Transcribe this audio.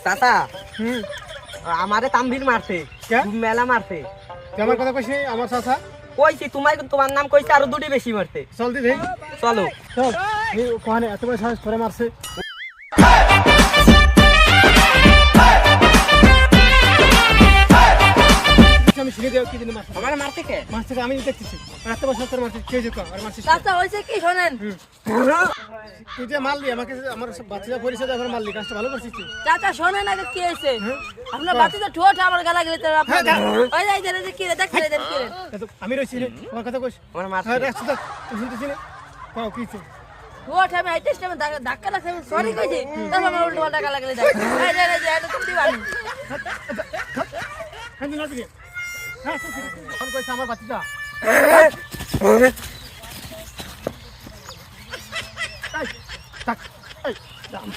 চাচা আমারে তামভির মারছে মেলা মারছে আমার কথা কইছি আমার চাচা কইছি তোমার নাম কইছে আরো দুটি বেশি মারছে চল দি ভাই চলো চল এই কোহানে এত বড় সাহস করে মারছে আমি শুনে দেও কি দিন মারছে আমার মারতে কে মারছে আমি দেখতেছি এত বড় সাহস করে মারছে কে যে আর মারছে চাচা হইছে কি শুনেন তুই যে মারলি আমাকে আমার বাচ্চারা পরিচয় দিয়ে মারলি কাজটা ভালো করছিস তুই চাচা শুনেন আগে কি হইছে আপনার বাচ্চাটা ঠোঁট আমার গালা গেলে তো আপনার ওই যাই যে কি রে দেখতে দেন কি রে আমি রইছি রে তোমার কথা কইস আমার মারছে হ্যাঁ রাখছ তুই শুনতেছিস না কাও কিছে ঠোঁট আমি আইতেছ না ধাক্কা লাগছে সরি কইছি তারপর আমার উল্টো পাল্টা গালা গেলে দেখ এই যে এটা তুমি দিবানি হ্যাঁ না দিকে হ্যাঁ ফোন কইছ আমার বাচ্চাটা tak ay, I'm